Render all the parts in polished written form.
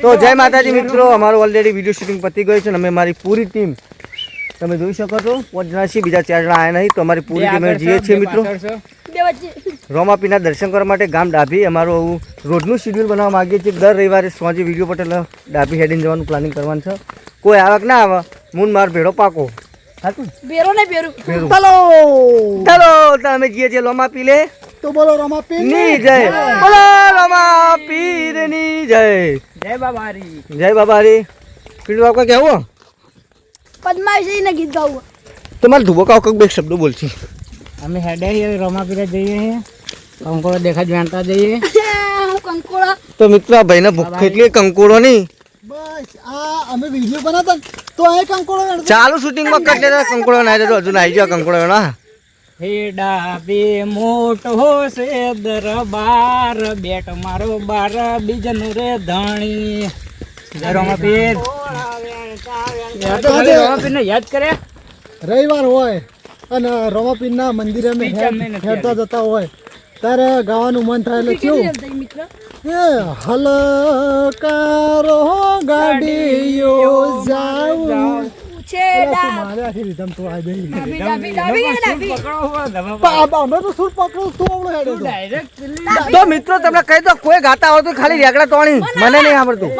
તો જય માતાજી મિત્રો, અમારો ઓલરેડી વિડીયો શૂટિંગ પતી ગયું છે અને અમે મારી પૂરી ટીમ તમે જોઈ શકો છો 5 જણા છીએ, બીજા 4 જણા આવ્યા નહીં. તો અમારી પૂરી ટીમ જઈએ છીએ મિત્રો રોમાપીરના દર્શન કરવા માટે ગામ ડાભી. અમારું રોજનું શેડ્યુલ બનાવવા માગીએ છીએ. દર રવિવારે સોંજે વિડીયો પટેલ ડાભી હેડીને જવાનું પ્લાનિંગ કરવાનું છે. કોઈ આવક ના આવે, મૂન માર ભેડો પાકો. ચલો તમે જઈએ છીએ રોમાપી લે. તો બોલો રમાપીર ની જય, બોલો રોમાપીર ની જય. જય બાબારી, જય બાબારી. પીડું આપકા કેવું પદ્માવતી ને ગીત ગાવું તમારે ધુબો કાવ કક બે શબ્દો બોલતી. અમે હેડે રોમાપીરે જઈએ, કંકોડો દેખા જાણતા જઈએ. કંકોડા તો મિત્રો આ ભાઈને ભૂખ એટલી કંકોડો નહીં. બસ આ અમે વિડિયો બનાવતા તો આ કંકોડો ચાલુ શૂટિંગમાં કટ લેતા કંકોડો ના હજુ આવી ગયો કંકોડો ના. હેડા બે મોટો છે દરબાર, બેટ મારો બાર બીજનું રે ધણી. જય રોમાપીર. રોમાપીર ને યાદ કરે રવિવાર હોય અને રમાપીરના મંદિરે અમે હેડતા જતા હોય ત્યારે ગાવાનું મન થાય એટલે કેવું મિત્ર એ હલકારો ગાડીઓ જાઉં છે મારે આખી રીધમ તો આ ગઈ ડાબી અમે તો સુર પકડો તું આવડો હેડે તો ડાયરેક્ટ તો મિત્રો તમને કહી દો, કોઈ ગાતા આવડતું ખાલી રેગડા તોણી, મને નહીં આવડતું.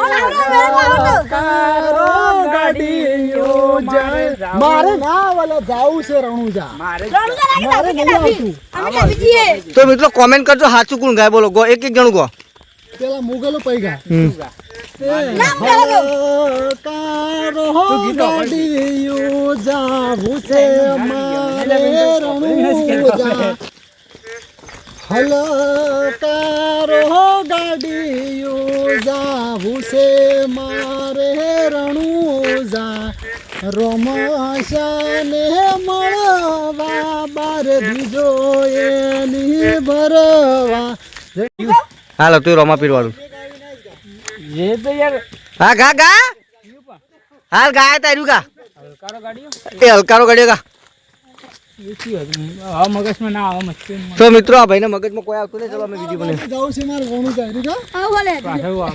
હલકારો ગાડીઓ જાય મારે ના વાલા જાવું છે રણુજા મારે નહીં આવતું. તો મિત્રો કોમેન્ટ કરજો સાચું કોણ ગાય બોલો. ગો એક જણું ગો. પેલા મુગલો પૈગા હલકારો ગાડીઓ જાવું છે મારે રણુજા હલકારો ગાડીઓ જાવું છે મારે રણુજા રોમાશાને મળવા બાર દીજો એની ભરવા. હાલો તું રોમાપીર વાળું એ તો યાર હા ગા ગા હાલ ગાય તાર્યું ગા હલકારો ગાડીઓ એ હલકારો ગાડીઓ ગા. આ મગજમાં ના આવે મસ્તી. તો મિત્રો આ ભાઈને મગજમાં કોઈ આવતું નહીં. ચલો અમે વિડીયો બનાવીએ. જાવું છે મારે રણુજા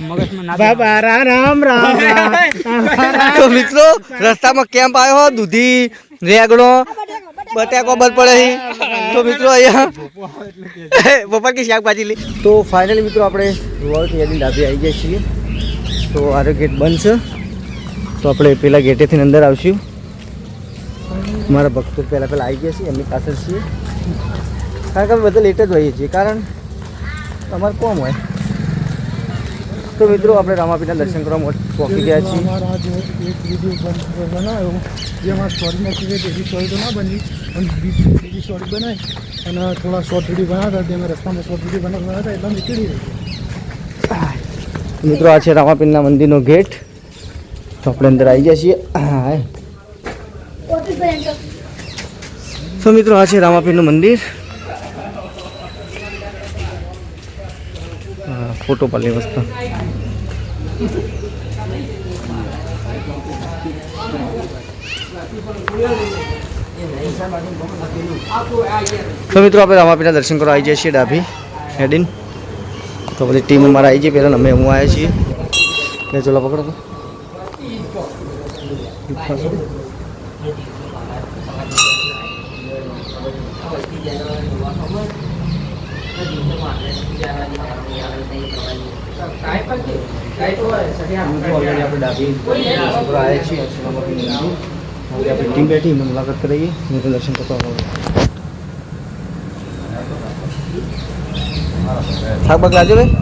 મગજમાં ના બાબા રામ રામ. તો મિત્રો રસ્તામાં કેમ્પ આવ્યો, દૂધી રેગડો બટાકો બધ પડે. તો મિત્રો અહીંયા બપોર કે શાકભાજી લે. તો ફાઇનલી મિત્રો આપણે રોવાળથી હેડીને ડાબી આવી જાય છીએ. તો આરો ગેટ બંધ છે, તો આપણે પેલા ગેટેથી અંદર આવશું. મારા ભક્તો પહેલાં આવી ગયા છીએ, એમની પાછળ છીએ. કારણ કે અમે બધા લેટ જ હોઈએ છીએ, કારણ તમારે કોમ હોય. તો મિત્રો આપણે રામાપીરના દર્શન કરવા પહોંચી ગયા છીએ. અમારા આજે એક વિડીયો બનાવ્યો જેમાં સ્ટોરી નથી એવી સ્ટોરી તો ના બની પણ બીજી સ્ટોરી બનાવી અને થોડા શોર્ટ વિડીયો બનાવતા હતા. અમે રસ્તામાં શોર્ટ વિડીયો બનાવતા હતા એટલે નીકળી રહી. મિત્રો આ છે રામાપીરના મંદિરનો ગેટ. તો આપણે અંદર આવી ગયા છીએ. હા તો મિત્રો આ છે રામાપીરનું મંદિર. ફોટો પાડલી વસ્તુ. તો મિત્રો આપણે રામાપીરના દર્શન કરવા આવી જઈએ છીએ ડાભી હેડીન. તો બધી ટીમ અમારા આવી જઈએ. પહેલાં અમે હું આવ્યા છીએ. કે ચલો પકડો તો આપણે ડાભી આવ્યા છીએ. આપણી ટીમ બેઠી મુલાકાત કરાવીએ. હું તો દર્શન કરતો શાક બાક લાજો ભાઈ.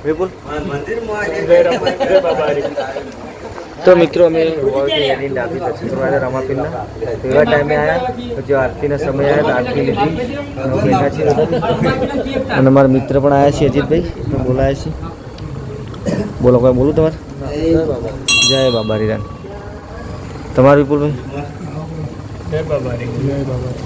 વિપુલ તો મિત્રો અમે ડાબી દર્શન કરવા રમાપીરના એવા ટાઈમે આવ્યા જો આરતીના સમય આવ્યા તો આરતી લીધી બેઠા છીએ અને અમારા મિત્ર પણ આવ્યા છે અજીતભાઈ તો બોલાયા છે બોલો કોઈ બોલું તમારે જય બાબા રીરાન તમારું વિપુલભાઈ જય બાબા